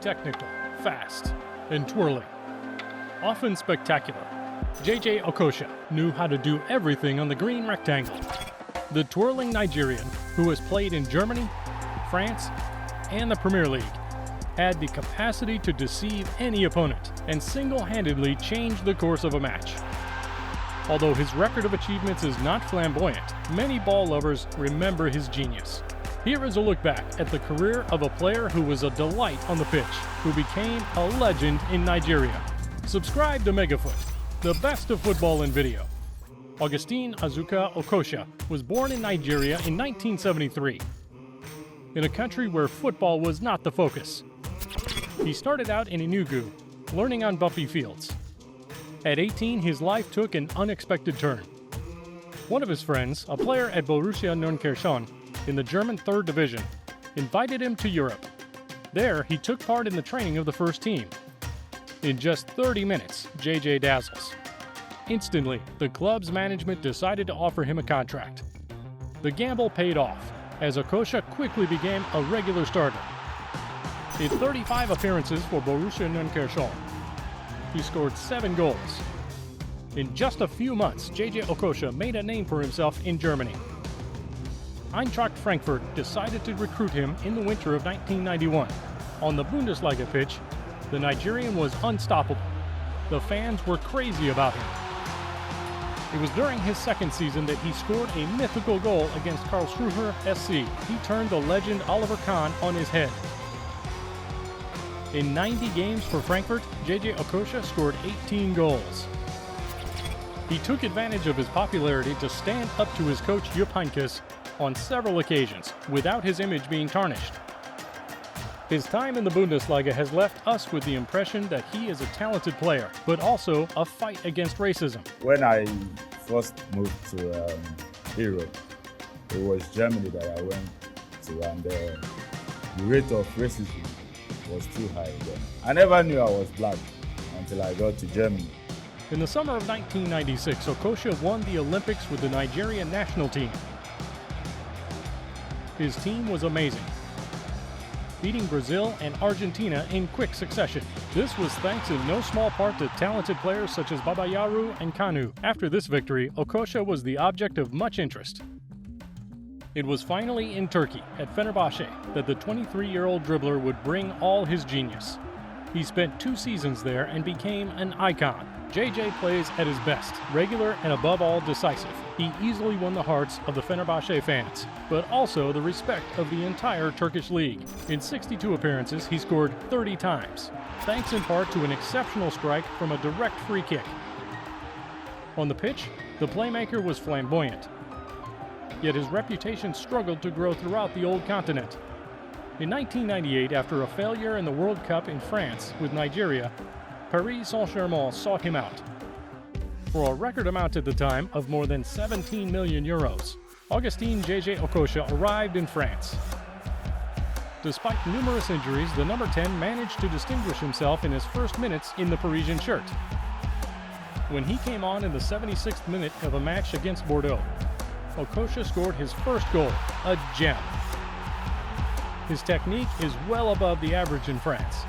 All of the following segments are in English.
technical, fast, and twirling. Often spectacular, Jay Okocha knew how to do everything on the green rectangle. The twirling Nigerian, who has played in Germany, France, and the Premier League, had the capacity to deceive any opponent and single-handedly change the course of a match. Although his record of achievements is not flamboyant, many ball lovers remember his genius. Here is a look back at the career of a player who was a delight on the pitch, who became a legend in Nigeria. Subscribe to Megafoot, the best of football in video. Augustine Azuka Okocha was born in Nigeria in 1973, in a country where football was not the focus. He started out in Enugu, learning on bumpy fields. At 18, his life took an unexpected turn. One of his friends, a player at Borussia Nürnberg in the German 3rd Division, invited him to Europe. There, he took part in the training of the first team. In just 30 minutes, JJ dazzles. Instantly, the club's management decided to offer him a contract. The gamble paid off, as Okocha quickly became a regular starter. In 35 appearances for Borussia Nürnberg, he scored 7 goals. In just a few months, JJ Okocha made a name for himself in Germany. Eintracht Frankfurt decided to recruit him in the winter of 1991. On the Bundesliga pitch, the Nigerian was unstoppable. The fans were crazy about him. It was during his second season that he scored a mythical goal against Karlsruher SC. He turned the legend Oliver Kahn on his head. In 90 games for Frankfurt, JJ Okocha scored 18 goals. He took advantage of his popularity to stand up to his coach Jupp Heynckes on several occasions, without his image being tarnished. His time in the Bundesliga has left us with the impression that he is a talented player, but also a fight against racism. When I first moved to Europe, it was Germany that I went to, and the rate of racism was too high then. I never knew I was black until I got to Germany. In the summer of 1996, Okocha won the Olympics with the Nigerian national team. His team was amazing, beating Brazil and Argentina in quick succession. This was thanks in no small part to talented players such as Babayaru and Kanu. After this victory, Okocha was the object of much interest. It was finally in Turkey, at Fenerbahce, that the 23-year-old dribbler would bring all his genius. He spent 2 seasons there and became an icon. JJ plays at his best, regular and above all decisive. He easily won the hearts of the Fenerbahce fans, but also the respect of the entire Turkish league. In 62 appearances, he scored 30 times, thanks in part to an exceptional strike from a direct free kick. On the pitch, the playmaker was flamboyant, yet his reputation struggled to grow throughout the old continent. In 1998, after a failure in the World Cup in France with Nigeria, Paris Saint-Germain sought him out for a record amount at the time of more than 17 million euros. Augustine JJ Okocha arrived in France. Despite numerous injuries, the number 10 managed to distinguish himself in his first minutes in the Parisian shirt. When he came on in the 76th minute of a match against Bordeaux, Okocha scored his first goal, a gem. His technique is well above the average in France,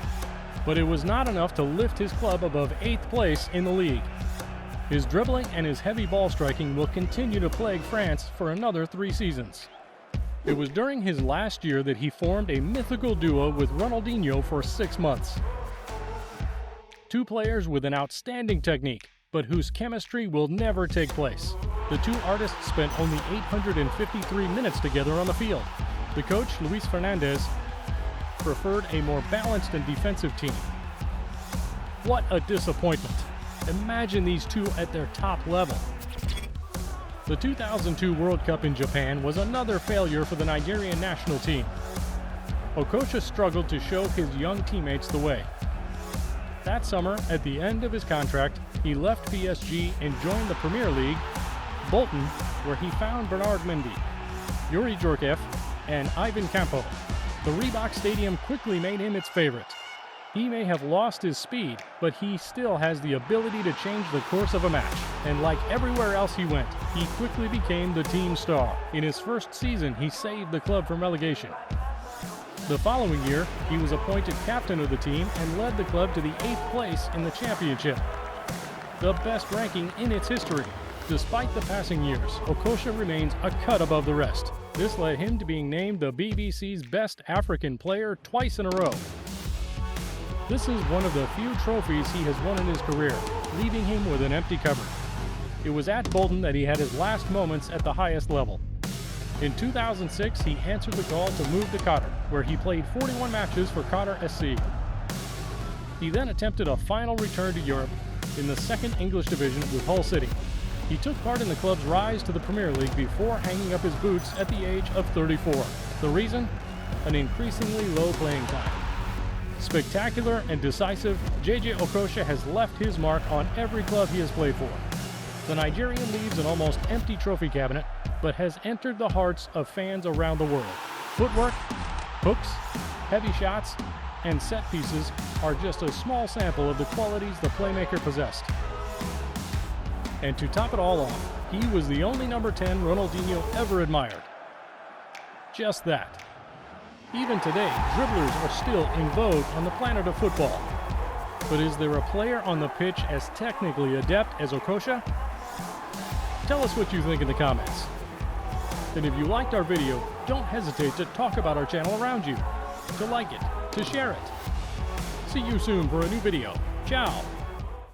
but it was not enough to lift his club above 8th place in the league. His dribbling and his heavy ball striking will continue to plague France for another 3 seasons. It was during his last year that he formed a mythical duo with Ronaldinho for 6 months. 2 players with an outstanding technique, but whose chemistry will never take place. The 2 artists spent only 853 minutes together on the field. The coach, Luis Fernandez, preferred a more balanced and defensive team. What a disappointment. Imagine these 2 at their top level. The 2002 World Cup in Japan was another failure for the Nigerian national team. Okocha struggled to show his young teammates the way. That summer, at the end of his contract, he left PSG and joined the Premier League, Bolton, where he found Bernard Mendy, Yuri Djorkaeff, and Ivan Campo. The Reebok Stadium quickly made him its favorite. He may have lost his speed, but he still has the ability to change the course of a match. And like everywhere else he went, he quickly became the team star. In his first season, he saved the club from relegation. The following year, he was appointed captain of the team and led the club to the 8th place in the championship, the best ranking in its history. Despite the passing years, Okocha remains a cut above the rest. This led him to being named the BBC's Best African Player twice in a row. This is one of the few trophies he has won in his career, leaving him with an empty cupboard. It was at Bolton that he had his last moments at the highest level. In 2006, he answered the call to move to Qatar, where he played 41 matches for Qatar SC. He then attempted a final return to Europe in the 2nd English Division with Hull City. He took part in the club's rise to the Premier League before hanging up his boots at the age of 34. The reason? An increasingly low playing time. Spectacular and decisive, Jay Okocha has left his mark on every club he has played for. The Nigerian leaves an almost empty trophy cabinet, but has entered the hearts of fans around the world. Footwork, hooks, heavy shots, and set pieces are just a small sample of the qualities the playmaker possessed. And to top it all off, he was the only number 10 Ronaldinho ever admired. Just that. Even today, dribblers are still in vogue on the planet of football. But is there a player on the pitch as technically adept as Okocha? Tell us what you think in the comments. And if you liked our video, don't hesitate to talk about our channel around you, to like it, to share it. See you soon for a new video. Ciao!